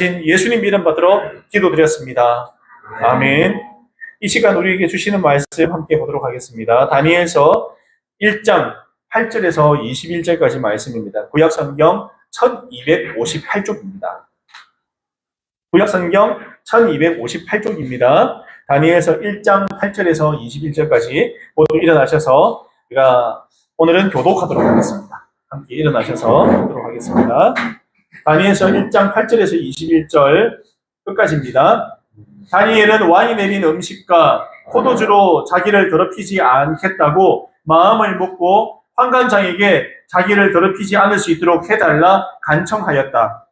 예수님 이름 받들어 기도드렸습니다. 아멘. 이 시간 우리에게 주시는 말씀 함께 보도록 하겠습니다. 다니엘서 1장 8절에서 21절까지 말씀입니다. 구약성경 1258쪽입니다. 구약성경 1258쪽입니다. 다니엘서 1장 8절에서 21절까지 모두 일어나셔서 우리가 오늘은 교독하도록 하겠습니다. 함께 일어나셔서 보도록 하겠습니다. 다니엘서 1장 8절에서 21절 끝까지입니다. 다니엘은 왕이 내린 음식과 포도주로 자기를 더럽히지 않겠다고 마음을 먹고 환관장에게 자기를 더럽히지 않을 수 있도록 해달라 간청하였다.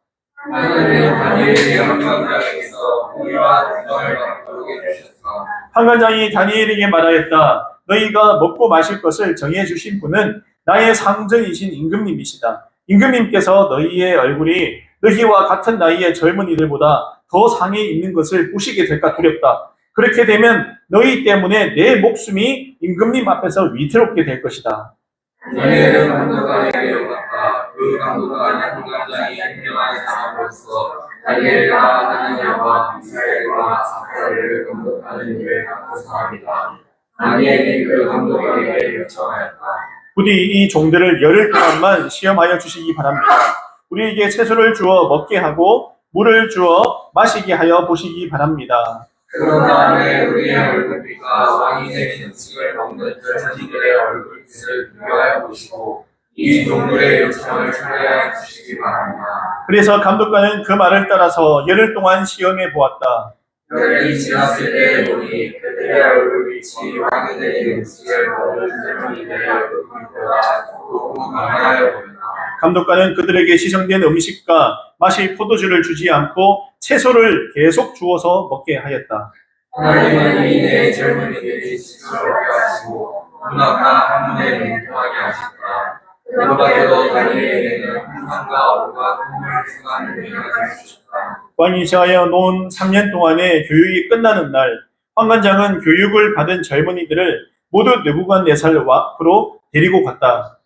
환관장이 다니엘에게 말하였다. 너희가 먹고 마실 것을 정해주신 분은 나의 상전이신 임금님이시다. 임금님께서 너희의 얼굴이 너희와 같은 나이의 젊은이들보다 더 상에 있는 것을 보시게 될까 두렵다. 그렇게 되면 너희 때문에 내 목숨이 임금님 앞에서 위태롭게 될 것이다. 다니엘은 감독관에게 올랐다. 그 감독관은 환관장이 행정한 사람으로서 다니엘과 하나냐와 미사엘과 사사를 감독하는 일에 바쁜 사람이다. 다니엘이 그 감독관에게 요청하였다. 부디 이 종들을 열흘 동안만 시험하여 주시기 바랍니다. 우리에게 채소를 주어 먹게 하고 물을 주어 마시게 하여 보시기 바랍니다. 그런 다음에 우리의 얼굴빛과 왕이 내린 음식을 먹는 자신들의 얼굴빛을 비교하여 보시고 이 종들의 요청을 철회하여 주시기 바랍니다. 그래서 감독관은 그 말을 따라서 열흘 동안 시험해 보았다. 열흘이 지났을 때 보니 그들의 얼굴빛이 왕이 내린 음식을 먹는 젊은이들의 얼굴빛보다 더욱 강하여 보였다. 감독관은 그들에게 시성된 음식과 마실 포도주를 주지 않고 채소를 계속 주어서 먹게 하였다. 하나님은 이내 젊은이들이 지식을 얻게 하시고 문화가 한문에 뭉통하게 하셨다. 그러다가도 다니엘에게는 항상과 어부가 꿈을 수가는 능력을 주셨다. 왕이 제하여 놓은 3년 동안의 교육이 끝나는 날 환관장은 교육을 받은 젊은이들을 모두 느부갓네살 앞으로 데리고 갔다.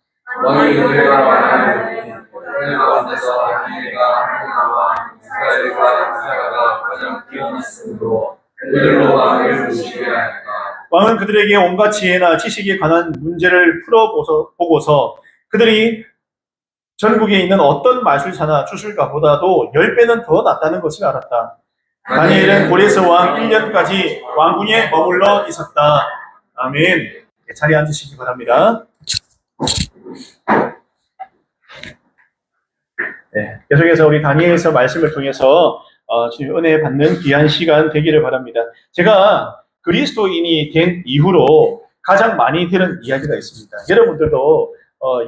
왕이 그들과 말하는 그들 가운데서 다니엘과 하나냐와 미사엘과 사사가 가장 뛰어났으므로 그들로 왕을 모시게 하였다. 왕은 그들에게 온갖 지혜나 지식에 관한 문제를 풀어보고서 그들이 전국에 있는 어떤 마술사나 주술가보다도 10배는 더 낫다는 것을 알았다. 다니엘은 고레스 왕 1년까지 왕궁에 머물러 있었다. 아멘. 자리에 앉으시기 바랍니다. 네, 계속해서 우리 다니엘서 말씀을 통해서 주님 은혜 받는 귀한 시간 되기를 바랍니다. 제가 그리스도인이 된 이후로 가장 많이 들은 이야기가 있습니다. 여러분들도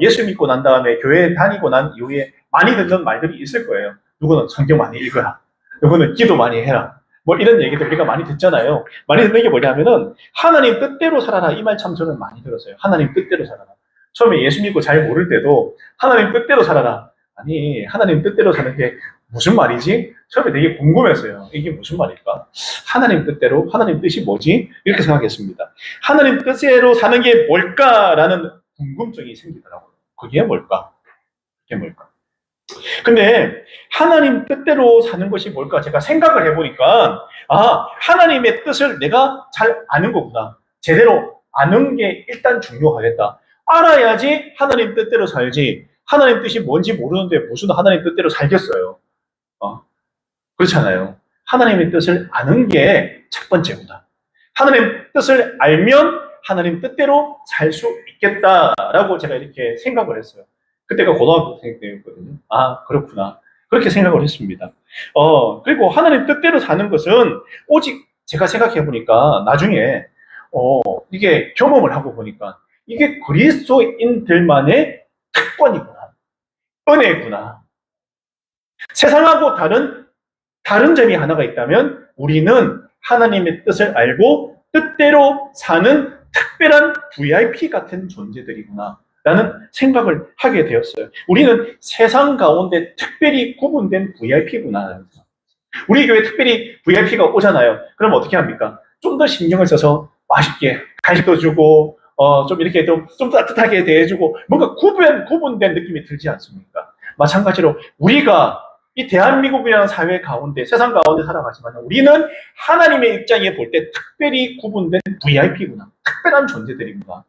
예수 믿고 난 다음에 교회 다니고 난 이후에 많이 듣는 말들이 있을 거예요. 누구는 성경 많이 읽어라. 누구는 기도 많이 해라. 뭐 이런 얘기들 우리가 많이 듣잖아요. 많이 듣는 게 뭐냐면은 하나님 뜻대로 살아라. 이 말 참 저는 많이 들었어요. 하나님 뜻대로 살아라. 처음에 예수 믿고 잘 모를 때도 하나님 뜻대로 살아라. 아니 하나님 뜻대로 사는 게 무슨 말이지? 처음에 되게 궁금했어요. 이게 무슨 말일까? 하나님 뜻대로? 하나님 뜻이 뭐지? 이렇게 생각했습니다. 하나님 뜻대로 사는 게 뭘까라는 궁금증이 생기더라고요. 그게 뭘까? 그게 뭘까? 근데 하나님 뜻대로 사는 것이 뭘까? 제가 생각을 해보니까 하나님의 뜻을 내가 잘 아는 거구나. 제대로 아는 게 일단 중요하겠다. 알아야지 하나님 뜻대로 살지. 하나님 뜻이 뭔지 모르는데 무슨 하나님 뜻대로 살겠어요. 그렇잖아요. 하나님의 뜻을 아는 게 첫 번째구나. 하나님 뜻을 알면 하나님 뜻대로 살 수 있겠다라고 제가 이렇게 생각을 했어요. 그때가 고등학생 때였거든요. 그렇구나. 그렇게 생각을 했습니다. 그리고 하나님 뜻대로 사는 것은 오직 제가 생각해 보니까 나중에 이게 경험을 하고 보니까 이게 그리스도인들만의 특권이구나. 은혜구나. 세상하고 다른 점이 하나가 있다면 우리는 하나님의 뜻을 알고 뜻대로 사는 특별한 VIP 같은 존재들이구나 라는 생각을 하게 되었어요. 우리는 세상 가운데 특별히 구분된 VIP구나. 우리 교회 특별히 VIP가 오잖아요. 그럼 어떻게 합니까? 좀 더 신경을 써서 맛있게 간식도 주고 좀 이렇게 좀 따뜻하게 대해주고 뭔가 구분된 느낌이 들지 않습니까? 마찬가지로 우리가 이 대한민국이라는 사회 가운데, 세상 가운데 살아가지만 우리는 하나님의 입장에 볼 때 특별히 구분된 VIP구나. 특별한 존재들이구나.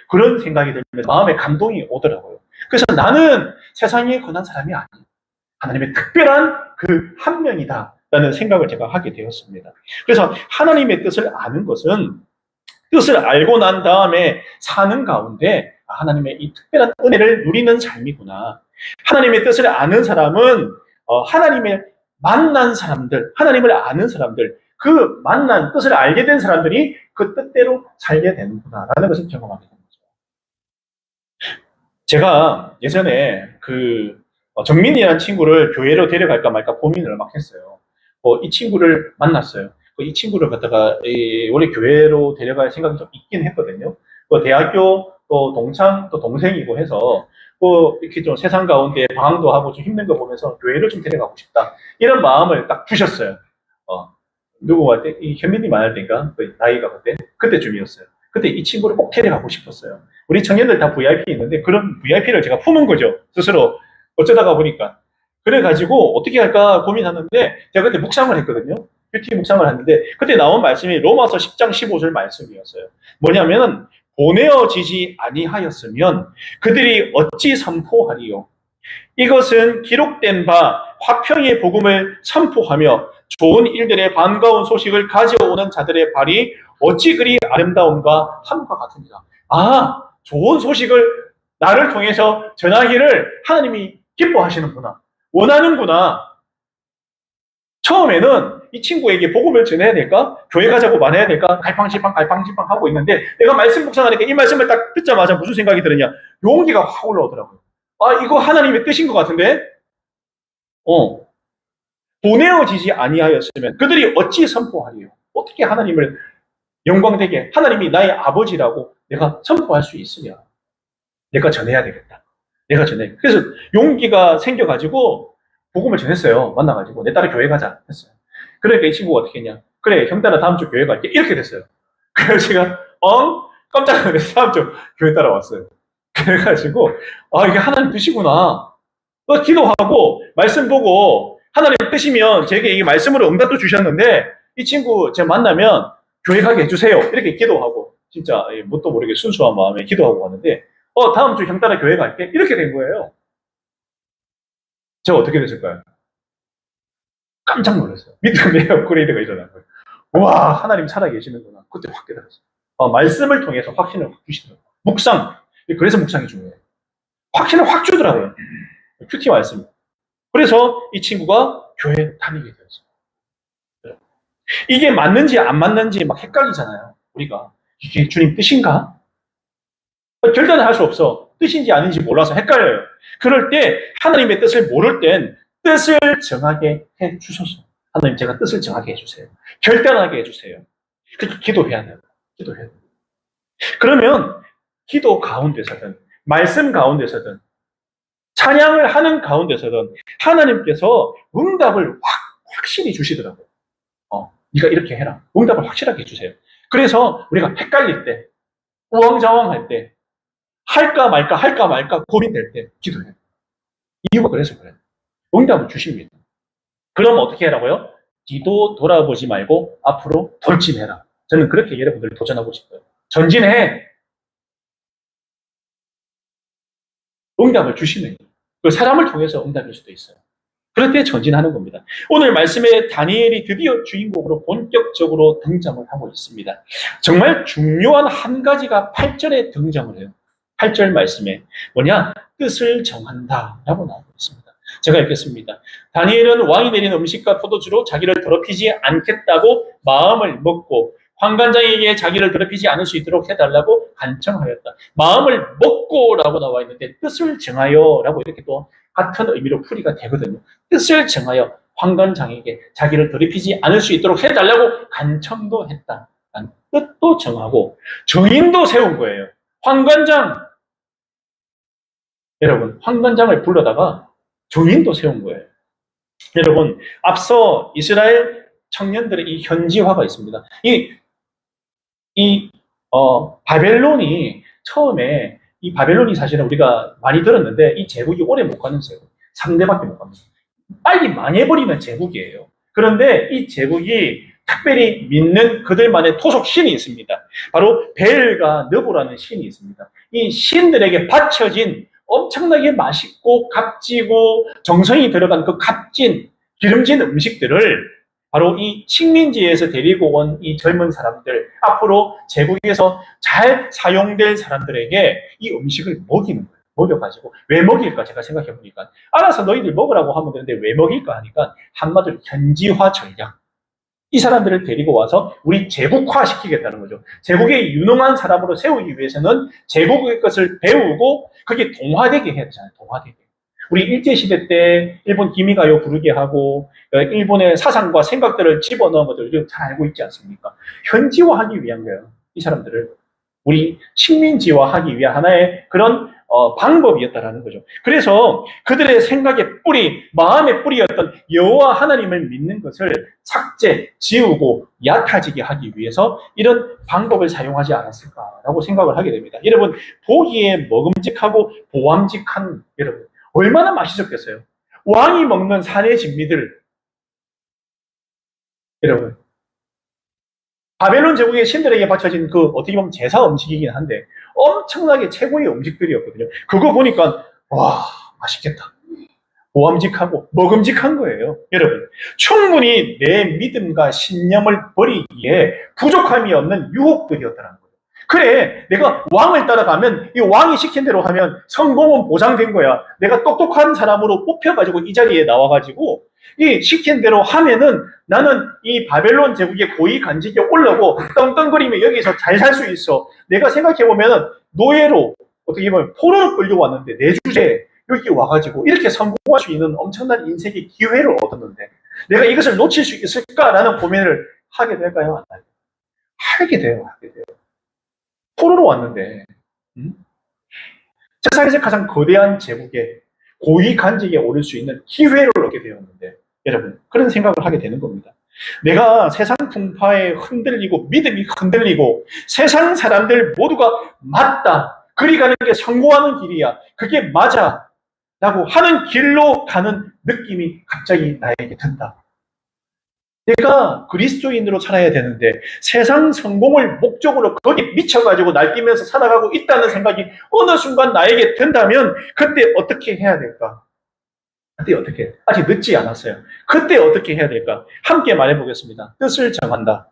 그런 생각이 들면서 마음에 감동이 오더라고요. 그래서 나는 세상에 권한 사람이 아니야. 하나님의 특별한 그 한 명이다. 라는 생각을 제가 하게 되었습니다. 그래서 하나님의 뜻을 아는 것은 뜻을 알고 난 다음에 사는 가운데 하나님의 이 특별한 은혜를 누리는 삶이구나. 하나님의 뜻을 아는 사람은 하나님의 만난 사람들, 하나님을 아는 사람들, 그 만난 뜻을 알게 된 사람들이 그 뜻대로 살게 되는구나 라는 것을 경험하게 됩니다. 제가 예전에 정민이라는 친구를 교회로 데려갈까 말까 고민을 막 했어요. 이 친구를 만났어요. 이 친구를 갖다가 원래 교회로 데려갈 생각이 좀 있긴 했거든요. 대학교 또 동창 또 동생이고 해서 이렇게 좀 세상 가운데 방황도 하고 좀 힘든 거 보면서 교회를 좀 데려가고 싶다. 이런 마음을 딱 주셨어요. 누구할 때? 이 현민이 만날 때인가? 나이가 그때쯤이었어요. 그때 이 친구를 꼭 데려가고 싶었어요. 우리 청년들 다 VIP 있는데 그런 VIP를 제가 품은 거죠. 스스로. 어쩌다가 보니까. 그래가지고 어떻게 할까 고민하는데 제가 그때 묵상을 했거든요. 큐티 묵상을 했는데 그때 나온 말씀이 로마서 10장 15절 말씀이었어요. 뭐냐면은 보내어지지 아니하였으면 그들이 어찌 선포하리요. 이것은 기록된 바 화평의 복음을 선포하며 좋은 일들의 반가운 소식을 가져오는 자들의 발이 어찌 그리 아름다움과 함과 같습니다. 좋은 소식을 나를 통해서 전하기를 하나님이 기뻐하시는구나. 원하는구나. 처음에는 이 친구에게 복음을 전해야 될까? 교회 가자고 말해야 될까? 갈팡질팡 하고 있는데 내가 말씀 묵상하니까 이 말씀을 딱 듣자마자 무슨 생각이 드느냐? 용기가 확 올라오더라고요. 이거 하나님의 뜻인 것 같은데? 보내어지지 아니하였으면 그들이 어찌 선포하리요? 어떻게 하나님을 영광되게 하나님이 나의 아버지라고 내가 선포할 수 있으냐? 내가 전해야 되겠다. 내가 전해. 그래서 용기가 생겨가지고 복음을 전했어요. 만나가지고 내 딸을 교회 가자 했어요. 그러니까 이 친구가 어떻게 했냐? 그래, 형 따라 다음 주 교회 갈게. 이렇게 됐어요. 그래서 제가 깜짝 놀라서 다음 주 교회 따라왔어요. 그래가지고 이게 하나님 뜻이구나. 기도하고 말씀 보고 하나님 뜻이면 제게 이 말씀으로 응답도 주셨는데 이 친구 제가 만나면 교회 가게 해주세요. 이렇게 기도하고 진짜 뭣도 모르게 순수한 마음에 기도하고 왔는데 다음 주 형 따라 교회 갈게. 이렇게 된 거예요. 제가 어떻게 됐을까요? 깜짝 놀랐어요. 믿음의 업그레이드가 일어난 거예요. 와, 하나님 살아계시는구나. 그때 확 깨달았어요. 말씀을 통해서 확신을 확 주시더라고요. 묵상. 그래서 묵상이 중요해요. 확신을 확 주더라고요. 큐티 말씀. 그래서 이 친구가 교회 다니게 되었어요. 이게 맞는지 안 맞는지 막 헷갈리잖아요. 우리가. 이게 주님 뜻인가? 결단을 할 수 없어. 뜻인지 아닌지 몰라서 헷갈려요. 그럴 때 하나님의 뜻을 모를 땐 뜻을 정하게 해주소서. 하나님 제가 뜻을 정하게 해주세요. 결단하게 해주세요. 그렇게 기도해야 돼요. 기도해야 돼요. 그러면 기도 가운데서든 말씀 가운데서든 찬양을 하는 가운데서든 하나님께서 응답을 확실히 주시더라고요. 네가 이렇게 해라. 응답을 확실하게 해주세요. 그래서 우리가 헷갈릴 때, 우왕좌왕할 때, 할까 말까 고민될 때 기도해요. 이유가 그래서 그래요. 응답을 주십니다. 그럼 어떻게 하라고요? 뒤도 돌아보지 말고 앞으로 돌진해라. 저는 그렇게 여러분들을 도전하고 싶어요. 전진해. 응답을 주시면 그 사람을 통해서 응답일 수도 있어요. 그럴 때 전진하는 겁니다. 오늘 말씀에 다니엘이 드디어 주인공으로 본격적으로 등장을 하고 있습니다. 정말 중요한 한 가지가 8절에 등장을 해요. 8절 말씀에 뭐냐? 뜻을 정한다 라고 나오고 있습니다. 제가 읽겠습니다. 다니엘은 왕이 내린 음식과 포도주로 자기를 더럽히지 않겠다고 마음을 먹고 환관장에게 자기를 더럽히지 않을 수 있도록 해달라고 간청하였다. 마음을 먹고 라고 나와 있는데 뜻을 정하여 라고 이렇게 또 같은 의미로 풀이가 되거든요. 뜻을 정하여 환관장에게 자기를 더럽히지 않을 수 있도록 해달라고 간청도 했다. 뜻도 정하고 정인도 세운 거예요. 환관장. 여러분, 환관장을 불러다가 정인도 세운 거예요. 여러분, 앞서 이스라엘 청년들의 이 현지화가 있습니다. 바벨론이 처음에 이 바벨론이 사실은 우리가 많이 들었는데 이 제국이 오래 못 가는 제국. 3대밖에 못 갑니다. 빨리 망해버리는 제국이에요. 그런데 이 제국이 특별히 믿는 그들만의 토속 신이 있습니다. 바로 벨과 느보라는 신이 있습니다. 이 신들에게 바쳐진 엄청나게 맛있고 값지고 정성이 들어간 그 값진 기름진 음식들을 바로 이 식민지에서 데리고 온 이 젊은 사람들, 앞으로 제국에서 잘 사용될 사람들에게 이 음식을 먹이는 거예요. 먹여가지고. 왜 먹일까? 제가 생각해보니까. 알아서 너희들 먹으라고 하면 되는데 왜 먹일까 하니까 한마디로 현지화 전략. 이 사람들을 데리고 와서 우리 제국화시키겠다는 거죠. 제국의 유능한 사람으로 세우기 위해서는 제국의 것을 배우고 그게 동화되게 해야 되잖아요. 동화되게. 우리 일제시대 때 일본 기미가요 부르게 하고 일본의 사상과 생각들을 집어넣은 것들 우리가 잘 알고 있지 않습니까? 현지화하기 위한 거예요. 이 사람들을. 우리 식민지화하기 위한 하나의 그런 방법이었다라는 거죠. 그래서 그들의 생각의 뿌리, 마음의 뿌리였던 여호와 하나님을 믿는 것을 삭제, 지우고 얕아지게 하기 위해서 이런 방법을 사용하지 않았을까라고 생각을 하게 됩니다. 여러분, 보기에 먹음직하고 보암직한 여러분, 얼마나 맛있었겠어요? 왕이 먹는 산의 진미들. 여러분, 바벨론 제국의 신들에게 바쳐진 그 어떻게 보면 제사 음식이긴 한데 엄청나게 최고의 음식들이었거든요. 그거 보니까 와, 맛있겠다. 보암직하고 먹음직한 거예요. 여러분, 충분히 내 믿음과 신념을 버리기에 부족함이 없는 유혹들이었다는 거예요. 그래, 내가 왕을 따라가면 이 왕이 시킨 대로 하면 성공은 보장된 거야. 내가 똑똑한 사람으로 뽑혀가지고 이 자리에 나와가지고 이 시킨 대로 하면은 나는 이 바벨론 제국의 고위 간직에 올라고 떵떵거리며 여기서 잘 살 수 있어. 내가 생각해보면은 노예로 어떻게 보면 포로로 끌려왔는데 내 주제에 여기 와가지고 이렇게 성공할 수 있는 엄청난 인생의 기회를 얻었는데 내가 이것을 놓칠 수 있을까라는 고민을 하게 될까요? 안 할까요? 하게 돼요. 포로로 왔는데 세상에서 가장 거대한 제국의 고위 간직에 오를 수 있는 기회를 얻게 되었는데 여러분, 그런 생각을 하게 되는 겁니다. 내가 세상 풍파에 흔들리고 믿음이 흔들리고 세상 사람들 모두가 맞다. 그리 가는 게 성공하는 길이야. 그게 맞아. 라고 하는 길로 가는 느낌이 갑자기 나에게 든다. 내가 그리스도인으로 살아야 되는데 세상 성공을 목적으로 거기 미쳐가지고 날뛰면서 살아가고 있다는 생각이 어느 순간 나에게 든다면 그때 어떻게 해야 될까? 그때 어떻게? 아직 늦지 않았어요. 그때 어떻게 해야 될까? 함께 말해보겠습니다. 뜻을 정한다.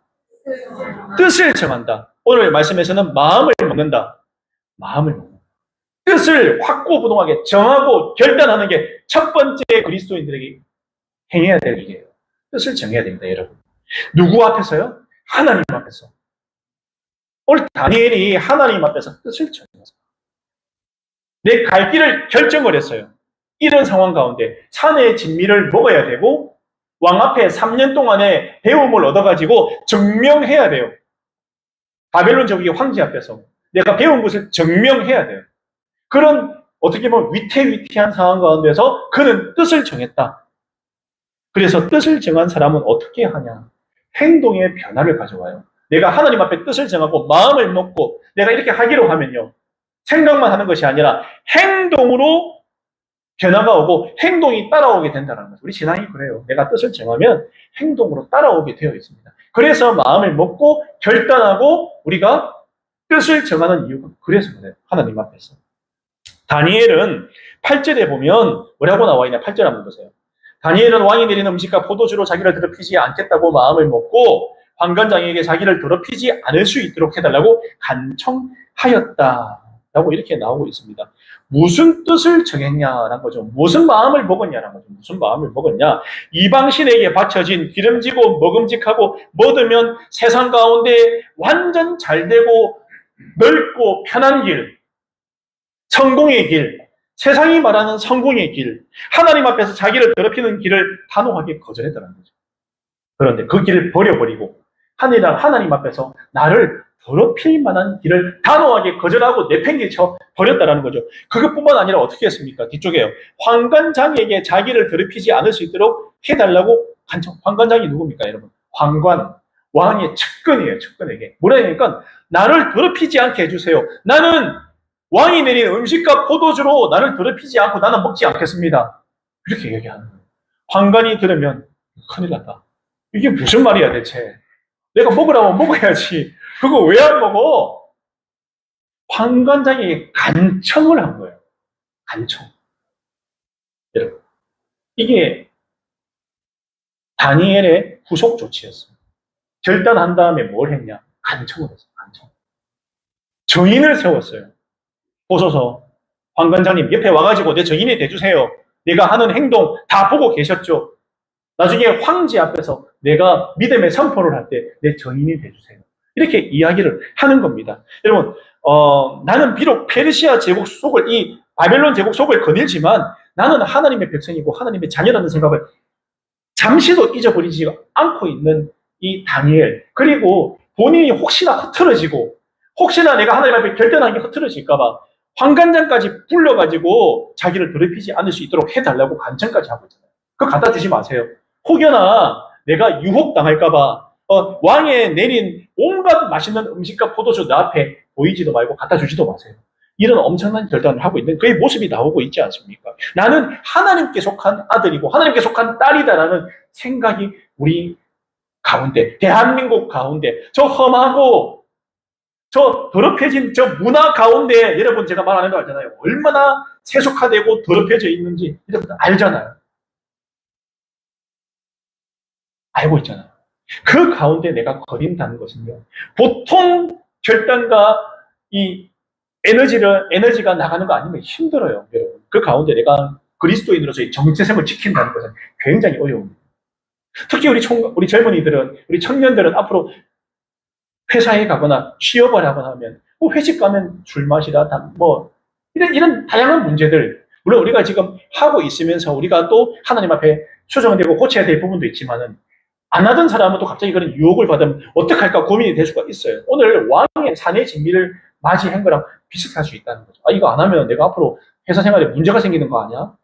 뜻을 정한다. 오늘 말씀에서는 마음을 먹는다. 마음을 먹는다. 뜻을 확고부동하게 정하고 결단하는 게 첫 번째 그리스도인들에게 행해야 될 일이에요. 뜻을 정해야 됩니다, 여러분. 누구 앞에서요? 하나님 앞에서. 오늘 다니엘이 하나님 앞에서 뜻을 정했어요. 내 갈 길을 결정을 했어요. 이런 상황 가운데 산의 진미를 먹어야 되고 왕 앞에 3년 동안의 배움을 얻어가지고 증명해야 돼요. 바벨론 제국의 황제 앞에서 내가 배운 것을 증명해야 돼요. 그런 어떻게 보면 위태위태한 상황 가운데서 그는 뜻을 정했다. 그래서 뜻을 정한 사람은 어떻게 하냐? 행동의 변화를 가져와요. 내가 하나님 앞에 뜻을 정하고 마음을 먹고 내가 이렇게 하기로 하면요. 생각만 하는 것이 아니라 행동으로 변화가 오고 행동이 따라오게 된다는 거죠. 우리 신앙이 그래요. 내가 뜻을 정하면 행동으로 따라오게 되어 있습니다. 그래서 마음을 먹고 결단하고 우리가 뜻을 정하는 이유가 그래서 그래요. 하나님 앞에서. 다니엘은 8절에 보면 뭐라고 나와 있냐? 8절 한번 보세요. 다니엘은 왕이 내리는 음식과 포도주로 자기를 더럽히지 않겠다고 마음을 먹고 환관장에게 자기를 더럽히지 않을 수 있도록 해달라고 간청하였다. 라고 이렇게 나오고 있습니다. 무슨 뜻을 정했냐라는 거죠. 무슨 마음을 먹었냐라는 거죠. 무슨 마음을 먹었냐. 이방신에게 바쳐진 기름지고 먹음직하고 먹으면 세상 가운데 완전 잘되고 넓고 편한 길, 성공의 길, 세상이 말하는 성공의 길, 하나님 앞에서 자기를 더럽히는 길을 단호하게 거절했다는 거죠. 그런데 그 길을 버려버리고 하나님 앞에서 나를 더럽힐 만한 길을 단호하게 거절하고 내팽개쳐 버렸다는 거죠. 그것뿐만 아니라 어떻게 했습니까? 뒤쪽에요. 환관장에게 자기를 더럽히지 않을 수 있도록 해달라고 간청. 환관장이 누굽니까, 여러분? 환관. 왕의 측근이에요, 측근에게. 뭐라니까 나를 더럽히지 않게 해주세요. 나는 왕이 내린 음식과 포도주로 나를 더럽히지 않고 나는 먹지 않겠습니다. 이렇게 얘기하는 거예요. 환관이 들으면 큰일 났다. 이게 무슨 말이야 대체? 내가 먹으라면 먹어야지. 그거 왜 안 먹어? 환관장이 간청을 한 거예요. 간청. 여러분, 이게 다니엘의 후속 조치였어요. 결단한 다음에 뭘 했냐? 간청을 했어요. 간청. 증인을 세웠어요. 보소서, 황관장님 옆에 와가지고 내 증인이 돼주세요. 내가 하는 행동 다 보고 계셨죠? 나중에 황제 앞에서 내가 믿음의 선포를 할 때 내 증인이 돼주세요. 이렇게 이야기를 하는 겁니다. 여러분, 나는 비록 페르시아 제국 속을, 이 바벨론 제국 속을 거닐지만 나는 하나님의 백성이고 하나님의 자녀라는 생각을 잠시도 잊어버리지 않고 있는 이 다니엘, 그리고 본인이 혹시나 흐트러지고 혹시나 내가 하나님 앞에 결단하는 게 흐트러질까봐 환관장까지 불러가지고 자기를 더럽히지 않을 수 있도록 해달라고 간청까지 하고 있잖아요. 그거 갖다 주지 마세요. 혹여나 내가 유혹당할까봐 왕에 내린 온갖 맛있는 음식과 포도주 내 앞에 보이지도 말고 갖다 주지도 마세요. 이런 엄청난 결단을 하고 있는 그의 모습이 나오고 있지 않습니까? 나는 하나님께 속한 아들이고 하나님께 속한 딸이다라는 생각이 우리 가운데, 대한민국 가운데, 저 험하고 저 더럽혀진 저 문화 가운데, 여러분 제가 말 안 해도 알잖아요. 얼마나 세속화되고 더럽혀져 있는지 여러분 알잖아요. 알고 있잖아요. 그 가운데 내가 거린다는 것은요, 보통 결단과 이 에너지가 나가는 거 아니면 힘들어요, 여러분. 그 가운데 내가 그리스도인으로서의 정체성을 지킨다는 것은 굉장히 어려웁니다. 특히 우리 젊은이들은, 우리 청년들은 앞으로 회사에 가거나 취업을 하거나 하면, 회식 가면 술 마시라, 이런 다양한 문제들, 물론 우리가 지금 하고 있으면서 우리가 또 하나님 앞에 수정되고 고쳐야 될 부분도 있지만은, 안 하던 사람은 또 갑자기 그런 유혹을 받으면 어떡할까 고민이 될 수가 있어요. 오늘 왕의 사내 진미를 맞이한 거랑 비슷할 수 있다는 거죠. 이거 안 하면 내가 앞으로 회사 생활에 문제가 생기는 거 아니야?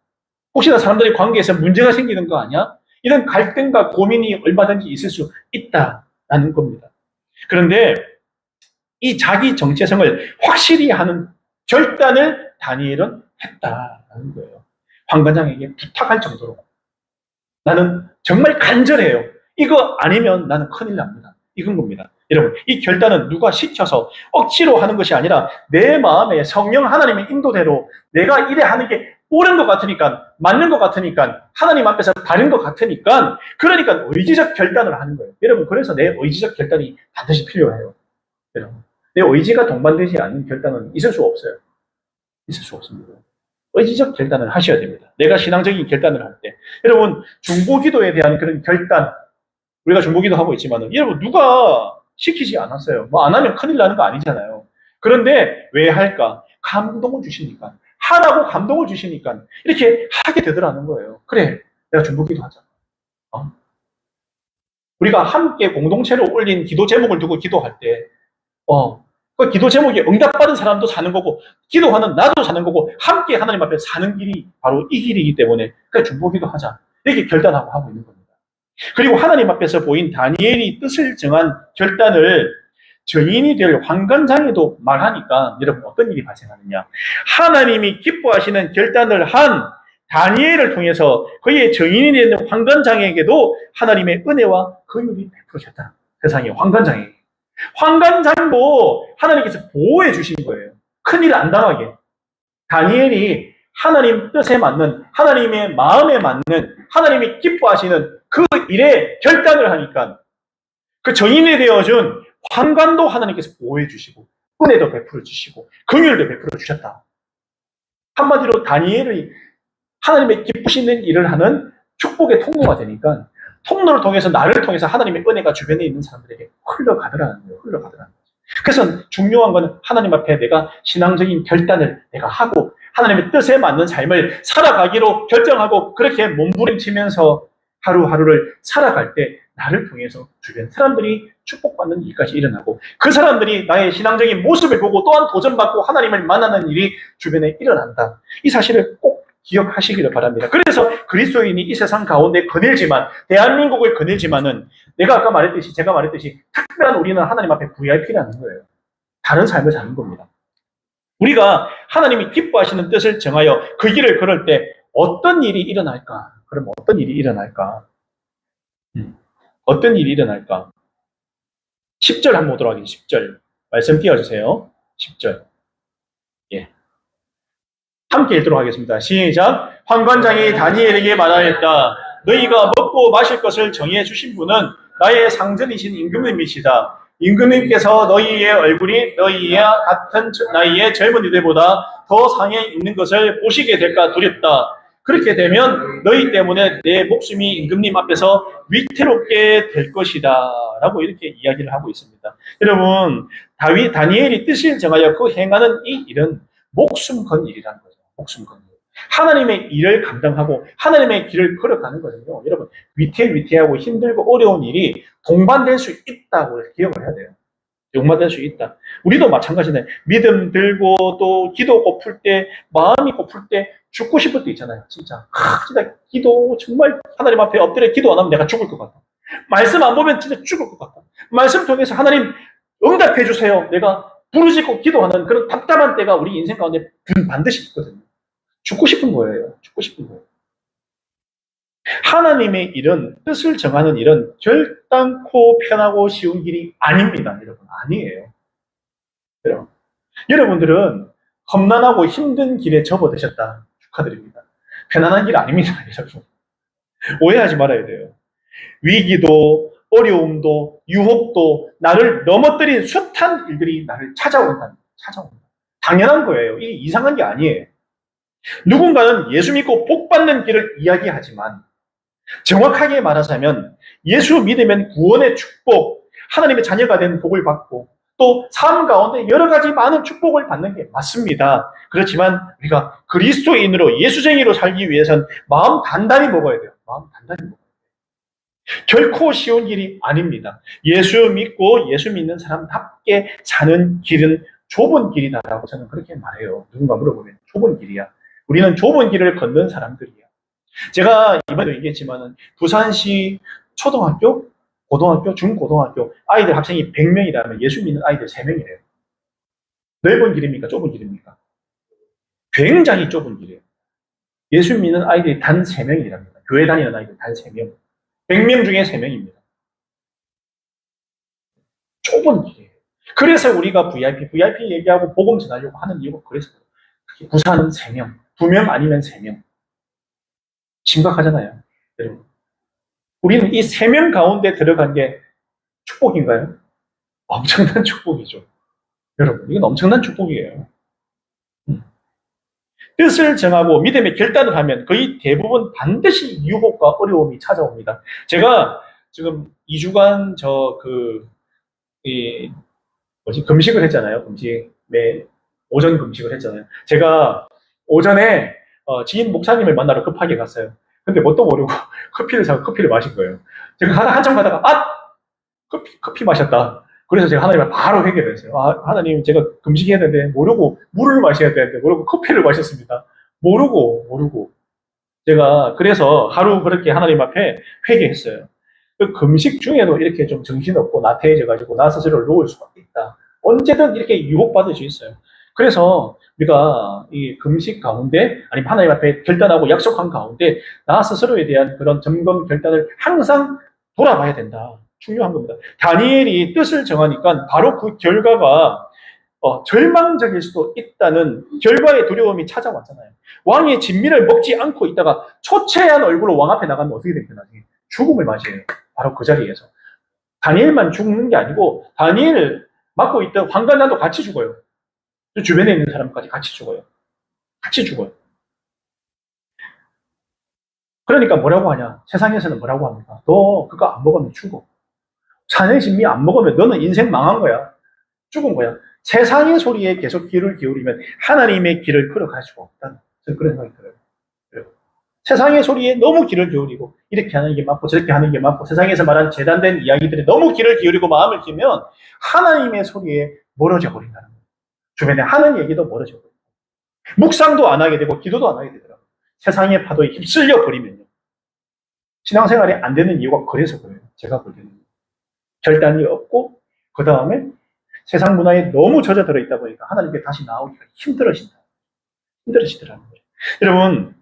혹시나 사람들의 관계에서 문제가 생기는 거 아니야? 이런 갈등과 고민이 얼마든지 있을 수 있다라는 겁니다. 그런데 이 자기 정체성을 확실히 하는 결단을 다니엘은 했다라는 거예요. 황관장에게 부탁할 정도로. 나는 정말 간절해요. 이거 아니면 나는 큰일 납니다. 이건 겁니다. 여러분, 이 결단은 누가 시켜서 억지로 하는 것이 아니라 내 마음에 성령 하나님의 인도대로 내가 이래 하는 게 옳은 것 같으니까, 맞는 것 같으니까, 하나님 앞에서 바른 것 같으니까, 그러니까 의지적 결단을 하는 거예요. 여러분, 그래서 내 의지적 결단이 반드시 필요해요. 여러분, 내 의지가 동반되지 않는 결단은 있을 수 없어요. 있을 수 없습니다. 의지적 결단을 하셔야 됩니다. 내가 신앙적인 결단을 할 때. 여러분, 중보기도에 대한 그런 결단, 우리가 중보기도 하고 있지만, 여러분, 누가 시키지 않았어요. 안 하면 큰일 나는 거 아니잖아요. 그런데 왜 할까? 감동을 주시니까. 하라고 감동을 주시니까 이렇게 하게 되더라는 거예요. 그래, 내가 중보기도 하자. 우리가 함께 공동체로 올린 기도 제목을 두고 기도할 때, 그 기도 제목이 응답받은 사람도 사는 거고, 기도하는 나도 사는 거고, 함께 하나님 앞에 사는 길이 바로 이 길이기 때문에, 그래, 중보기도 하자. 이렇게 결단하고 하고 있는 겁니다. 그리고 하나님 앞에서 보인 다니엘이 뜻을 정한 결단을 증인이 될 황관장에도 말하니까 여러분 어떤 일이 발생하느냐. 하나님이 기뻐하시는 결단을 한 다니엘을 통해서 그의 증인이 되는 황관장에게도 하나님의 은혜와 긍휼이 베풀어졌다. 세상에 황관장에게. 황관장도 하나님께서 보호해 주신 거예요. 큰일 안 당하게. 다니엘이 하나님 뜻에 맞는, 하나님의 마음에 맞는, 하나님이 기뻐하시는 그 일에 결단을 하니까 그 증인이 되어준 황관도 하나님께서 보호해 주시고 은혜도 베풀어 주시고 긍휼도 베풀어 주셨다. 한마디로 다니엘이 하나님의 기쁘시는 일을 하는 축복의 통로가 되니까 통로를 통해서 나를 통해서 하나님의 은혜가 주변에 있는 사람들에게 흘러가더라는 거예요. 흘러가더라는 거죠. 그래서 중요한 건 하나님 앞에 내가 신앙적인 결단을 내가 하고 하나님의 뜻에 맞는 삶을 살아가기로 결정하고 그렇게 몸부림치면서 하루하루를 살아갈 때 나를 통해서 주변 사람들이 축복받는 일까지 일어나고 그 사람들이 나의 신앙적인 모습을 보고 또한 도전받고 하나님을 만나는 일이 주변에 일어난다. 이 사실을 꼭 기억하시기를 바랍니다. 그래서 그리스도인이 이 세상 가운데 거닐지만, 대한민국을 거닐지만은 제가 말했듯이 특별한 우리는 하나님 앞에 VIP라는 거예요. 다른 삶을 사는 겁니다. 우리가 하나님이 기뻐하시는 뜻을 정하여 그 길을 걸을 때 어떤 일이 일어날까? 그럼 어떤 일이 일어날까? 어떤 일이 일어날까? 10절 한번 보도록 하겠습니다. 10절. 말씀 띄워주세요. 10절. 예. 함께 읽도록 하겠습니다. 시작. 환관장이 다니엘에게 말하였다. 너희가 먹고 마실 것을 정해 주신 분은 나의 상전이신 임금님이시다. 임금님께서 너희의 얼굴이 너희와 같은 나이의 젊은이들보다 더 상해 있는 것을 보시게 될까 두렵다. 그렇게 되면 너희 때문에 내 목숨이 임금님 앞에서 위태롭게 될 것이다. 라고 이렇게 이야기를 하고 있습니다. 여러분, 다니엘이 뜻을 정하여 그 행하는 이 일은 목숨 건 일이라는 거죠. 목숨 건 일. 하나님의 일을 감당하고 하나님의 길을 걸어가는 거거든요. 여러분, 위태하고 힘들고 어려운 일이 동반될 수 있다고 기억을 해야 돼요. 동반될 수 있다. 우리도 마찬가지네. 믿음 들고 또 기도 고플 때, 마음이 고플 때, 죽고 싶을 때 있잖아요. 진짜. 진짜 기도 정말 하나님 앞에 엎드려 기도 안 하면 내가 죽을 것 같아. 말씀 안 보면 진짜 죽을 것 같아. 말씀 통해서 하나님 응답해 주세요. 내가 부르짖고 기도하는 그런 답답한 때가 우리 인생 가운데 반드시 있거든요. 죽고 싶은 거예요. 죽고 싶은 거예요. 하나님의 일은, 뜻을 정하는 일은 결단코 편하고 쉬운 길이 아닙니다. 여러분, 아니에요. 여러분들은 험난하고 힘든 길에 접어드셨다. 축하드립니다. 편안한 길 아닙니다. 여러분. 오해하지 말아야 돼요. 위기도, 어려움도, 유혹도, 나를 넘어뜨린 숱한 일들이 나를 찾아온다. 당연한 거예요. 이게 이상한 게 아니에요. 누군가는 예수 믿고 복 받는 길을 이야기하지만 정확하게 말하자면 예수 믿으면 구원의 축복, 하나님의 자녀가 된 복을 받고 또 삶 가운데 여러 가지 많은 축복을 받는 게 맞습니다. 그렇지만 우리가 그리스도인으로 예수쟁이로 살기 위해서는 마음 단단히 먹어야 돼요. 마음 단단히 먹어야 돼요. 결코 쉬운 길이 아닙니다. 예수 믿고 예수 믿는 사람답게 사는 길은 좁은 길이다라고 저는 그렇게 말해요. 누군가 물어보면 좁은 길이야. 우리는 좁은 길을 걷는 사람들이야. 제가 이번에도 얘기했지만 부산시 초등학교, 고등학교, 중고등학교 아이들 학생이 100명이라면 예수 믿는 아이들 3명이래요. 넓은 길입니까? 좁은 길입니까? 굉장히 좁은 길이에요. 예수 믿는 아이들이 단 3명이랍니다. 교회 다니는 아이들 단 3명. 100명 중에 3명입니다. 좁은 길이에요. 그래서 우리가 VIP 얘기하고 복음 전하려고 하는 이유가 그래서 부산은 3명, 2명 아니면 3명. 심각하잖아요. 여러분. 우리는 이 3명 가운데 들어간 게 축복인가요? 엄청난 축복이죠. 여러분, 이건 엄청난 축복이에요. 뜻을 정하고 믿음의 결단을 하면 거의 대부분 반드시 유혹과 어려움이 찾아옵니다. 제가 지금 2주간 금식을 했잖아요. 오전 금식을 했잖아요. 제가 오전에 지인 목사님을 만나러 급하게 갔어요. 근데 뭣도 모르고 커피를 사고 커피를 마신 거예요. 제가 한참 가다가 커피 마셨다. 그래서 제가 하나님을 바로 회개를 했어요. 하나님, 제가 금식해야 되는데 모르고 물을 마셔야 되는데 모르고 커피를 마셨습니다. 모르고 제가 그래서 하루 그렇게 하나님 앞에 회개했어요. 그 금식 중에도 이렇게 좀 정신없고 나태해져가지고 나 스스로를 놓을 수가 있다. 언제든 이렇게 유혹받을 수 있어요. 그래서 우리가 이 금식 가운데 아니면 하나님 앞에 결단하고 약속한 가운데 나 스스로에 대한 그런 점검 결단을 항상 돌아봐야 된다. 중요한 겁니다. 다니엘이 뜻을 정하니까 바로 그 결과가 절망적일 수도 있다는 결과의 두려움이 찾아왔잖아요. 왕의 진미를 먹지 않고 있다가 초췌한 얼굴로 왕 앞에 나가면 어떻게 됩니까? 나중에 죽음을 맞이해요. 바로 그 자리에서. 다니엘만 죽는 게 아니고 다니엘을 맡고 있던 환관장도 같이 죽어요. 주변에 있는 사람까지 같이 죽어요. 같이 죽어요. 그러니까 뭐라고 하냐? 세상에서는 뭐라고 합니까? 너 그거 안 먹으면 죽어. 산의 진미 안 먹으면 너는 인생 망한 거야. 죽은 거야. 세상의 소리에 계속 귀를 기울이면 하나님의 길을 걸어갈 수가 없다는 저는 그런 생각이 들어요. 세상의 소리에 너무 귀를 기울이고 이렇게 하는 게 맞고 저렇게 하는 게 맞고 세상에서 말한 재단된 이야기들에 너무 귀를 기울이고 마음을 끼면 하나님의 소리에 멀어져 버린다는 거예요. 주변에 하는 얘기도 멀어져 버려요. 묵상도 안 하게 되고 기도도 안 하게 되더라고요. 세상의 파도에 휩쓸려 버리면요. 신앙생활이 안 되는 이유가 그래서 그래요. 제가 볼 때는. 결단이 없고 그 다음에 세상 문화에 너무 젖어들어 있다 보니까 하나님께 다시 나오기가 힘들어지더라는 거예요. 여러분,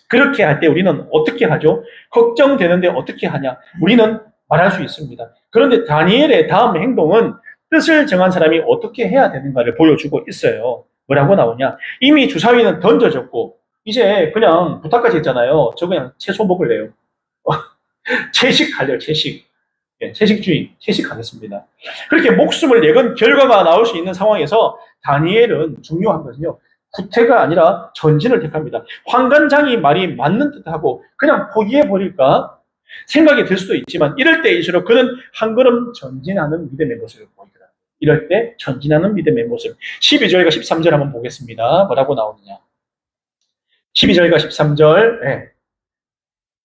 그렇게 할 때 우리는 어떻게 하죠? 걱정되는데 어떻게 하냐? 우리는 말할 수 있습니다. 그런데 다니엘의 다음 행동은 뜻을 정한 사람이 어떻게 해야 되는가를 보여주고 있어요. 뭐라고 나오냐? 이미 주사위는 던져졌고 이제 그냥 부탁까지 했잖아요. 저 그냥 채소 먹을래요. 채식할래요. 채식. 예, 채식주의, 채식하겠습니다. 그렇게 목숨을 내건 결과가 나올 수 있는 상황에서 다니엘은 중요한 것은요. 구태가 아니라 전진을 택합니다. 환관장이 말이 맞는 듯하고 그냥 포기해버릴까 생각이 들 수도 있지만 이럴 때일수록 그는 한 걸음 전진하는 믿음의 모습을 보이더라. 이럴 때 전진하는 믿음의 모습. 12절과 13절 한번 보겠습니다. 뭐라고 나오느냐. 12절과 13절 네.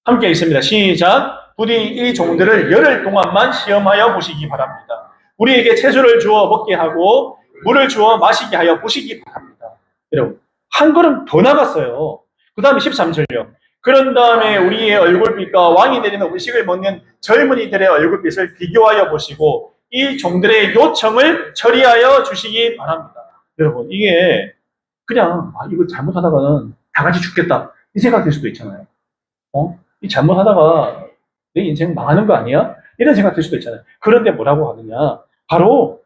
함께 있습니다. 시작. 부디 이 종들을 열흘 동안만 시험하여 보시기 바랍니다. 우리에게 채소를 주어 먹게 하고 물을 주어 마시게 하여 보시기 바랍니다. 여러분, 한 걸음 더 나갔어요. 그 다음에 13절요. 그런 다음에 우리의 얼굴빛과 왕이 내리는 음식을 먹는 젊은이들의 얼굴빛을 비교하여 보시고 이 종들의 요청을 처리하여 주시기 바랍니다. 여러분, 이게 그냥 이거 잘못하다가는 다 같이 죽겠다 이 생각 들 수도 있잖아요. 이 잘못하다가 내 인생 망하는 거 아니야? 이런 생각 들 수도 있잖아요. 그런데 뭐라고 하느냐? 바로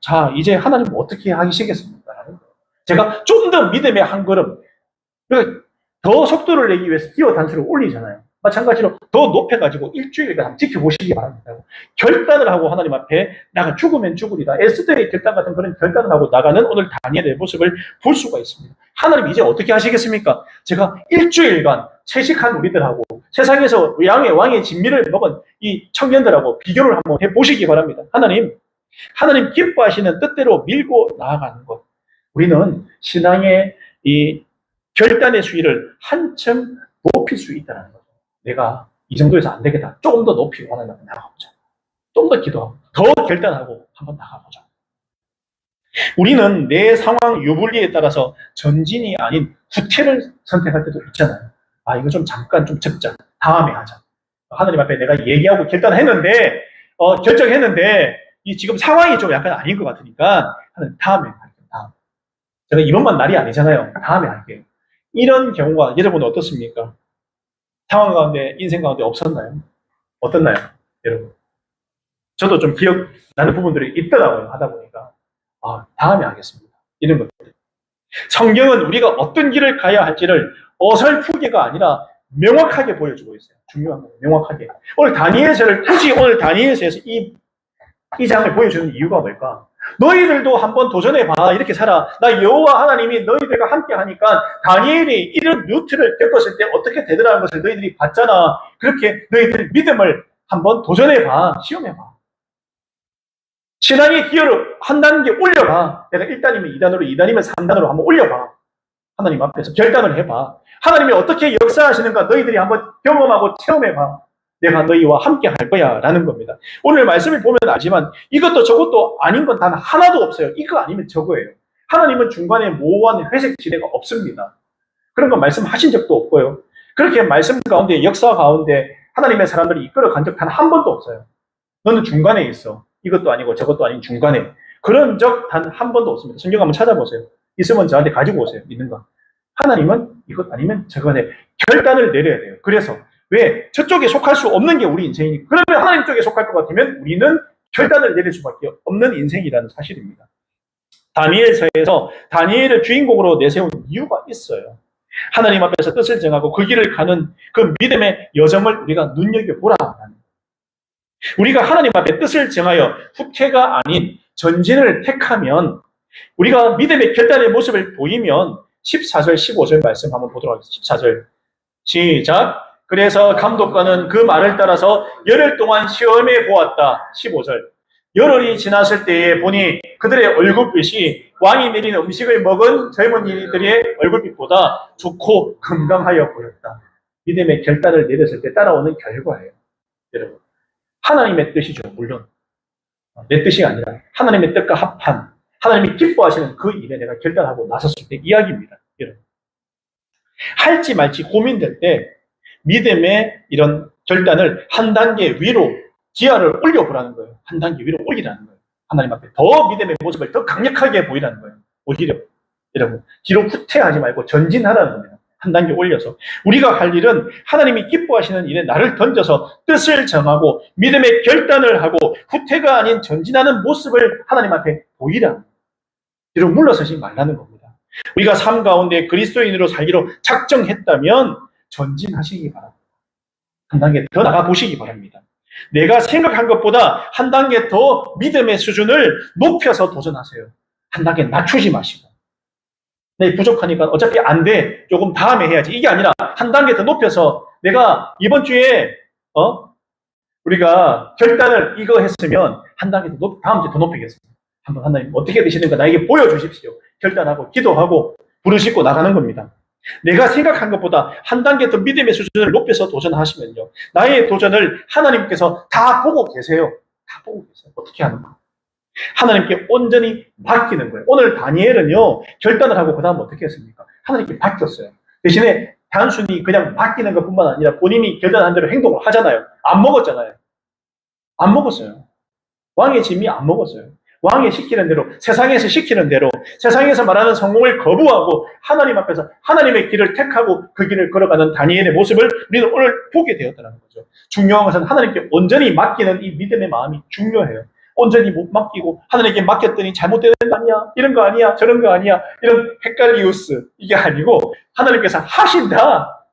자 이제 하나님 어떻게 하시겠습니까? 제가 좀 더 믿음의 한 걸음, 그러니까 더 속도를 내기 위해서 기어 단수를 올리잖아요. 마찬가지로 더 높여가지고 일주일간 지켜보시기 바랍니다. 결단을 하고 하나님 앞에 나가 죽으면 죽으리다. 에스더의 결단 같은 그런 결단을 하고 나가는 오늘 다니엘의 모습을 볼 수가 있습니다. 하나님 이제 어떻게 하시겠습니까? 제가 일주일간 채식한 우리들하고 세상에서 왕의 진미를 먹은 이 청년들하고 비교를 한번 해보시기 바랍니다. 하나님 기뻐하시는 뜻대로 밀고 나아가는 것. 우리는 신앙의 이 결단의 수위를 한층 높일 수 있다는 거죠. 내가 이 정도에서 안 되겠다. 조금 더 높이고 하나님 앞에 나가보자. 좀 더 기도하고 더 결단하고 한번 나가보자. 우리는 내 상황 유불리에 따라서 전진이 아닌 후퇴를 선택할 때도 있잖아요. 이거 좀 잠깐 좀 접자. 다음에 하자. 하나님 앞에 내가 얘기하고 결단했는데 결정했는데 이 지금 상황이 좀 약간 아닌 것 같으니까 하나님 다음에 할게요. 다음. 제가 이번만 날이 아니잖아요. 다음에 할게요. 이런 경우가 여러분은 어떻습니까? 상황 가운데, 인생 가운데 없었나요? 어떻나요? 여러분. 저도 좀 기억나는 부분들이 있더라고요. 하다 보니까. 다음에 하겠습니다. 이런 것들. 성경은 우리가 어떤 길을 가야 할지를 어설프게가 아니라 명확하게 보여주고 있어요. 중요한 거예요. 명확하게. 오늘 다니엘서를 굳이 오늘 다니엘서에서 이 장을 보여주는 이유가 뭘까? 너희들도 한번 도전해봐. 이렇게 살아. 나 여호와 하나님이 너희들과 함께 하니까 다니엘이 이런 루트를 겪었을 때 어떻게 되더라는 것을 너희들이 봤잖아. 그렇게 너희들 믿음을 한번 도전해봐. 시험해봐. 신앙의 기여를 한 단계 올려봐. 내가 1단이면 2단으로 2단이면 3단으로 한번 올려봐. 하나님 앞에서 결단을 해봐. 하나님이 어떻게 역사하시는가 너희들이 한번 경험하고 체험해봐. 내가 너희와 함께 할 거야 라는 겁니다. 오늘 말씀을 보면 알지만 이것도 저것도 아닌 건 단 하나도 없어요. 이거 아니면 저거예요. 하나님은 중간에 모호한 회색 지대가 없습니다. 그런 건 말씀하신 적도 없고요. 그렇게 말씀 가운데 역사 가운데 하나님의 사람들이 이끌어 간 적 단 한 번도 없어요. 너는 중간에 있어. 이것도 아니고 저것도 아닌 중간에. 그런 적 단 한 번도 없습니다. 성경 한번 찾아보세요. 있으면 저한테 가지고 오세요. 있는가. 하나님은 이것 아니면 저것에 결단을 내려야 돼요. 그래서 왜? 저쪽에 속할 수 없는 게 우리 인생이니까. 그러면 하나님 쪽에 속할 것 같으면 우리는 결단을 내릴 수밖에 없는 인생이라는 사실입니다. 다니엘서에서 다니엘을 주인공으로 내세운 이유가 있어요. 하나님 앞에서 뜻을 정하고 그 길을 가는 그 믿음의 여정을 우리가 눈여겨보라는. 우리가 하나님 앞에 뜻을 정하여 후퇴가 아닌 전진을 택하면 우리가 믿음의 결단의 모습을 보이면 14절, 15절 말씀 한번 보도록 하겠습니다. 14절 시작. 그래서 감독관은 그 말을 따라서 열흘 동안 시험해 보았다. 15절. 열흘이 지났을 때에 보니 그들의 얼굴빛이 왕이 내린 음식을 먹은 젊은이들의 얼굴빛보다 좋고 건강하여 보였다. 믿음의 결단을 내렸을 때 따라오는 결과예요. 여러분, 하나님의 뜻이죠. 물론 내 뜻이 아니라 하나님의 뜻과 합한 하나님이 기뻐하시는 그 일에 내가 결단하고 나섰을 때 이야기입니다. 여러분, 할지 말지 고민될 때 믿음의 이런 결단을 한 단계 위로 기아를 올려보라는 거예요. 한 단계 위로 올리라는 거예요. 하나님 앞에 더 믿음의 모습을 더 강력하게 보이라는 거예요. 오히려 여러분 뒤로 후퇴하지 말고 전진하라는 겁니다. 한 단계 올려서 우리가 할 일은 하나님이 기뻐하시는 일에 나를 던져서 뜻을 정하고 믿음의 결단을 하고 후퇴가 아닌 전진하는 모습을 하나님 앞에 보이라. 뒤로 물러서지 말라는 겁니다. 우리가 삶 가운데 그리스도인으로 살기로 작정했다면 전진하시기 바랍니다. 한 단계 더 나가 보시기 바랍니다. 내가 생각한 것보다 한 단계 더 믿음의 수준을 높여서 도전하세요. 한 단계 낮추지 마시고. 내 부족하니까 어차피 안 돼. 조금 다음에 해야지. 이게 아니라 한 단계 더 높여서 내가 이번 주에 우리가 결단을 이거 했으면 한 단계 더 다음 주에 더 높이겠습니다. 한번 하나님 어떻게 되시는가 나에게 보여주십시오. 결단하고 기도하고 부르짖고 나가는 겁니다. 내가 생각한 것보다 한 단계 더 믿음의 수준을 높여서 도전하시면요. 나의 도전을 하나님께서 다 보고 계세요. 다 보고 계세요. 어떻게 하는가? 하나님께 온전히 맡기는 거예요. 오늘 다니엘은요, 결단을 하고 그 다음 어떻게 했습니까? 하나님께 맡겼어요. 대신에 단순히 그냥 맡기는 것 뿐만 아니라 본인이 결단한 대로 행동을 하잖아요. 안 먹었잖아요. 안 먹었어요. 왕의 짐이 안 먹었어요. 왕이 시키는 대로, 세상에서 시키는 대로, 세상에서 말하는 성공을 거부하고 하나님 앞에서 하나님의 길을 택하고 그 길을 걸어가는 다니엘의 모습을 우리는 오늘 보게 되었다는 거죠. 중요한 것은 하나님께 온전히 맡기는 이 믿음의 마음이 중요해요. 온전히 못 맡기고 하나님께 맡겼더니 잘못되는 거 아니야? 이런 거 아니야? 저런 거 아니야? 이런 헷갈리우스 이게 아니고 하나님께서 하신다.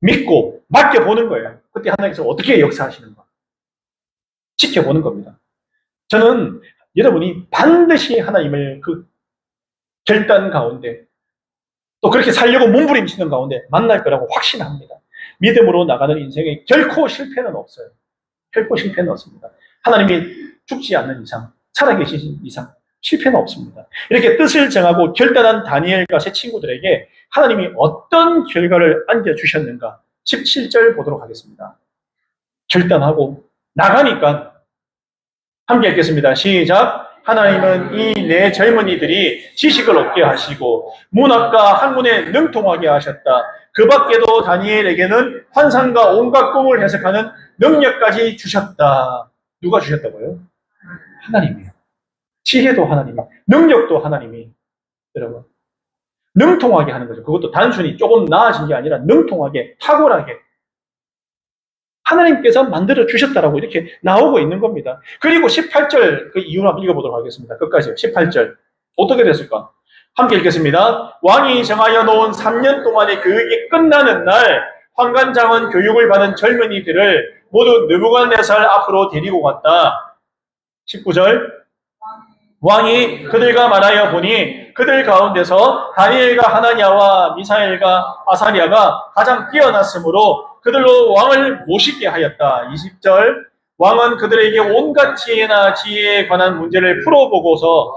믿고 맡겨보는 거예요. 그때 하나님께서 어떻게 역사하시는가? 지켜보는 겁니다. 저는 여러분이 반드시 하나님을 그 결단 가운데 또 그렇게 살려고 몸부림치는 가운데 만날 거라고 확신합니다. 믿음으로 나가는 인생에 결코 실패는 없어요. 결코 실패는 없습니다. 하나님이 죽지 않는 이상, 살아계신 이상 실패는 없습니다. 이렇게 뜻을 정하고 결단한 다니엘과 새 친구들에게 하나님이 어떤 결과를 안겨주셨는가 17절 보도록 하겠습니다. 결단하고 나가니까 함께 읽겠습니다. 시작. 하나님은 이 네 젊은이들이 지식을 얻게 하시고 문학과 학문에 능통하게 하셨다. 그 밖에도 다니엘에게는 환상과 온갖 꿈을 해석하는 능력까지 주셨다. 누가 주셨다고요? 하나님이요. 지혜도 하나님이, 능력도 하나님이, 여러분 능통하게 하는 거죠. 그것도 단순히 조금 나아진 게 아니라 능통하게, 탁월하게 하나님께서 만들어 주셨다라고 이렇게 나오고 있는 겁니다. 그리고 18절 그 이유를 한번 읽어보도록 하겠습니다. 끝까지요. 18절 어떻게 됐을까? 함께 읽겠습니다. 왕이 정하여 놓은 3년 동안의 교육이 끝나는 날 환관장은 교육을 받은 젊은이들을 모두 느부갓네살 앞으로 데리고 갔다. 19절 왕이 그들과 말하여 보니 그들 가운데서 다니엘과 하나냐와 미사엘과 아사리아가 가장 뛰어났으므로 그들로 왕을 모시게 하였다. 20절 왕은 그들에게 온갖 지혜나 지혜에 관한 문제를 물어보고서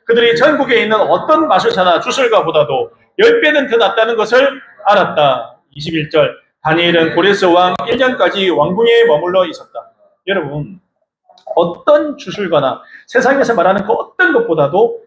그들이 전국에 있는 어떤 마술사나 주술가보다도 10배는 더 낫다는 것을 알았다. 21절 다니엘은 고레스 왕 1년까지 왕궁에 머물러 있었다. 여러분 어떤 주술가나 세상에서 말하는 그 어떤 것보다도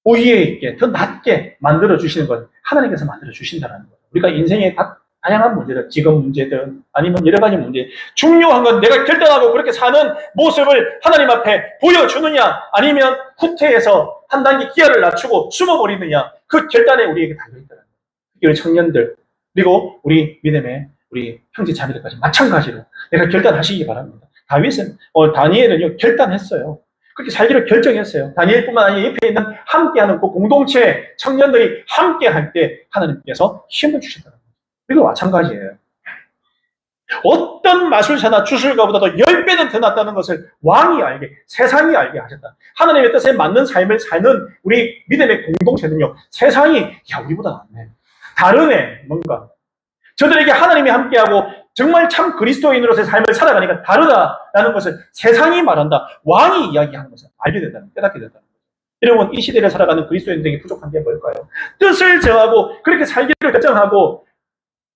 우위에 있게 더 낮게 만들어 주시는 것 하나님께서 만들어 주신다는 거예요. 우리가 인생의 다양한 문제들, 직업 문제든 아니면 여러 가지 문제, 중요한 건 내가 결단하고 그렇게 사는 모습을 하나님 앞에 보여주느냐 아니면 후퇴해서 한 단계 기아를 낮추고 숨어버리느냐 그 결단에 우리에게 달려있다는 거예요. 우리 청년들 그리고 우리 믿음의 우리 형제 자매들까지 마찬가지로 내가 결단하시기 바랍니다. 다니엘은요 결단했어요. 그렇게 살기로 결정했어요. 다니엘뿐만 아니라 옆에 있는 함께하는 그 공동체 청년들이 함께할 때 하나님께서 힘을 주셨다는 거예요. 이거 마찬가지예요. 어떤 마술사나 주술가보다도 10배는 더 낫다는 것을 왕이 알게, 세상이 알게 하셨다. 하나님의 뜻에 맞는 삶을 사는 우리 믿음의 공동체는요, 세상이, 야, 우리보다 낫네. 다르네, 뭔가. 저들에게 하나님이 함께하고 정말 참 그리스도인으로서의 삶을 살아가니까 다르다라는 것을 세상이 말한다. 왕이 이야기하는 것을 알게 된다는, 깨닫게 된다는 거죠. 여러분, 이 시대를 살아가는 그리스도인들에게 부족한 게 뭘까요? 뜻을 정하고 그렇게 살기를 결정하고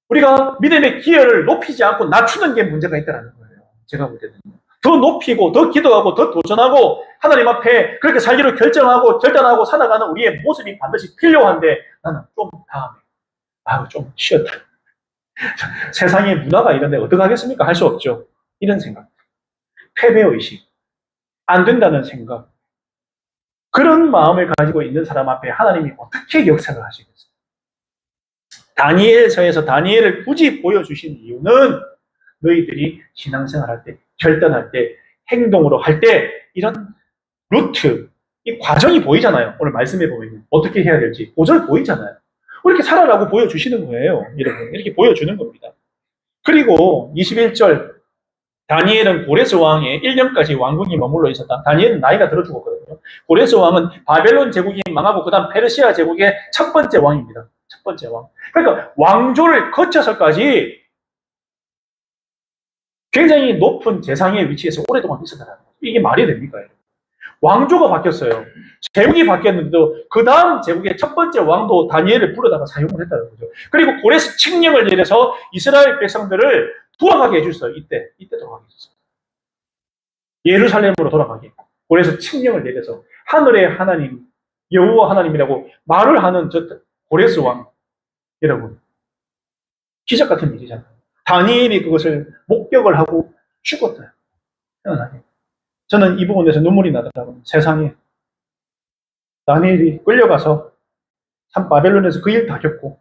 우리가 믿음의 기여를 높이지 않고 낮추는 게 문제가 있다는 거예요. 제가 볼 때는. 더 높이고, 더 기도하고, 더 도전하고, 하나님 앞에 그렇게 살기로 결정하고, 결단하고 살아가는 우리의 모습이 반드시 필요한데, 나는 좀 다음에, 좀 쉬었다. 세상의 문화가 이런데 어떡하겠습니까? 할 수 없죠. 이런 생각. 패배의식. 안 된다는 생각. 그런 마음을 가지고 있는 사람 앞에 하나님이 어떻게 역사를 하시겠어요? 다니엘서에서 다니엘을 굳이 보여주신 이유는 너희들이 신앙생활할 때, 결단할 때, 행동으로 할 때 이런 루트, 이 과정이 보이잖아요. 오늘 말씀해 보면 어떻게 해야 될지 고절 보이잖아요. 이렇게 살아라고 보여주시는 거예요. 여러분 이렇게 보여주는 겁니다. 그리고 21절 다니엘은 고레스 왕의 1년까지 왕궁이 머물러 있었다. 다니엘은 나이가 들어 죽었거든요. 고레스 왕은 바벨론 제국이 망하고 그 다음 페르시아 제국의 첫 번째 왕입니다. 첫 번째 왕. 그러니까 왕조를 거쳐서까지 굉장히 높은 재상의 위치에서 오랫동안 있었다는 거예요. 이게 말이 됩니까? 왕조가 바뀌었어요. 제국이 바뀌었는데도 그 다음 제국의 첫 번째 왕도 다니엘을 불러다가 사용을 했다는 거죠. 그리고 고레스 칙령을 내려서 이스라엘 백성들을 돌아가게 해줬어요. 이때 돌아가게 해줬어요. 예루살렘으로 돌아가게. 고레스 칙령을 내려서 하늘의 하나님, 여호와 하나님이라고 말을 하는 저 고레스 왕. 여러분, 기적 같은 일이잖아요. 다니엘이 그것을 목격을 하고 죽었어요. 저는 이 부분에서 눈물이 나더라고요. 세상에 다니엘이 끌려가서 참 바벨론에서 그 일 다 겪고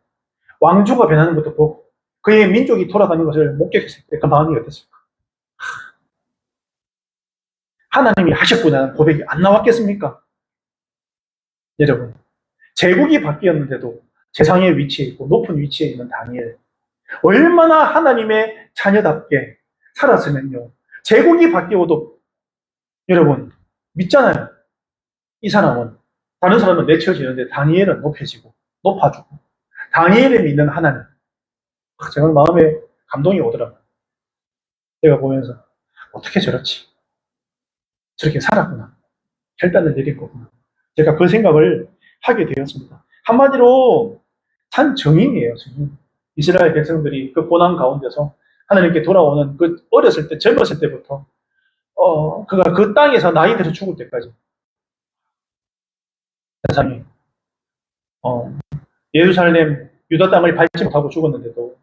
왕조가 변하는 것도 보고 그의 민족이 돌아가는 것을 목격했을 때 그 마음이 어땠을까? 하나님이 하셨구나는 고백이 안 나왔겠습니까? 여러분, 제국이 바뀌었는데도 세상의 위치에 있고 높은 위치에 있는 다니엘, 얼마나 하나님의 자녀답게 살았으면요. 제국이 바뀌어도 여러분 믿잖아요. 이 사람은 다른 사람은 내쳐지는데 다니엘은 높여지고 높아지고 다니엘을 믿는 하나님. 제가 마음에 감동이 오더라고요. 제가 보면서 어떻게 저렇지? 저렇게 살았구나. 결단을 내릴 거구나. 제가 그 생각을 하게 되었습니다. 한마디로 참 정인이에요. 정인. 이스라엘 백성들이 그 고난 가운데서 하나님께 돌아오는 그 어렸을 때, 젊었을 때부터 그가 그 땅에서 나이 들어 죽을 때까지 세상에 예루살렘 유다 땅을 밟지 못하고 죽었는데도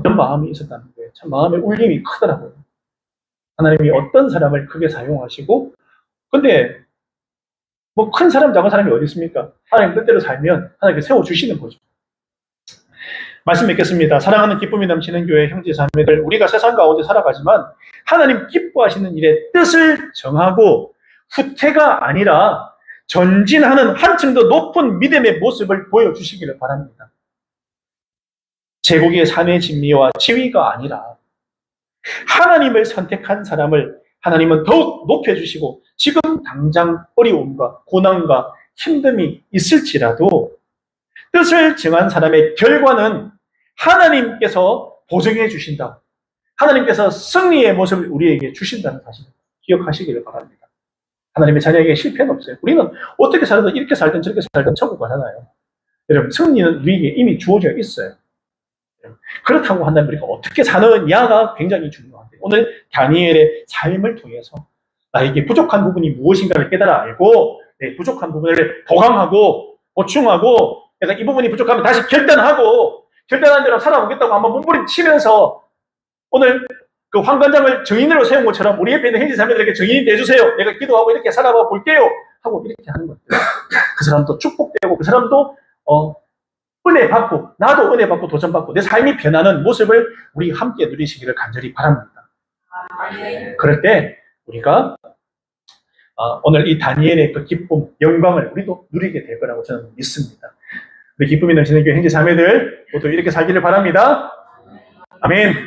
그런 마음이 있었다는 거예요. 참 마음의 울림이 크더라고요. 하나님이 어떤 사람을 크게 사용하시고, 근데 뭐 큰 사람 작은 사람이 어디 있습니까? 하나님 뜻대로 살면 하나님께 세워주시는 거죠. 말씀 맺겠습니다. 사랑하는 기쁨이 넘치는 교회 형제 자매들, 우리가 세상 가운데 살아가지만 하나님 기뻐하시는 일에 뜻을 정하고 후퇴가 아니라 전진하는 한층 더 높은 믿음의 모습을 보여주시기를 바랍니다. 제국의 산의 진미와 지위가 아니라 하나님을 선택한 사람을 하나님은 더욱 높여주시고 지금 당장 어려움과 고난과 힘듦이 있을지라도 뜻을 정한 사람의 결과는 하나님께서 보증해 주신다. 하나님께서 승리의 모습을 우리에게 주신다는 사실을 기억하시기를 바랍니다. 하나님의 자녀에게 실패는 없어요. 우리는 어떻게 살든 이렇게 살든 저렇게 살든 천국 가잖아요. 여러분, 승리는 우리에게 이미 주어져 있어요. 그렇다고 한다면 우리가 어떻게 사느냐가 굉장히 중요한데, 오늘 다니엘의 삶을 통해서 나에게 부족한 부분이 무엇인가를 깨달아 알고 내 부족한 부분을 보강하고 보충하고 내가 이 부분이 부족하면 다시 결단하고 결단한 대로 살아보겠다고 한번 몸부림치면서 오늘 그 황관장을 정인으로 세운 것처럼 우리 옆에 있는 형제자매들에게 정인이 돼주세요. 내가 기도하고 이렇게 살아봐 볼게요. 하고 이렇게 하는 것들. 그 사람도 축복되고 그 사람도 은혜 받고 나도 은혜 받고 도전 받고 내 삶이 변하는 모습을 우리 함께 누리시기를 간절히 바랍니다. 그럴 때 우리가 오늘 이 다니엘의 그 기쁨, 영광을 우리도 누리게 될 거라고 저는 믿습니다. 우리 기쁨이 넘치는 교회 형제 자매들 모두 이렇게 살기를 바랍니다. 아멘.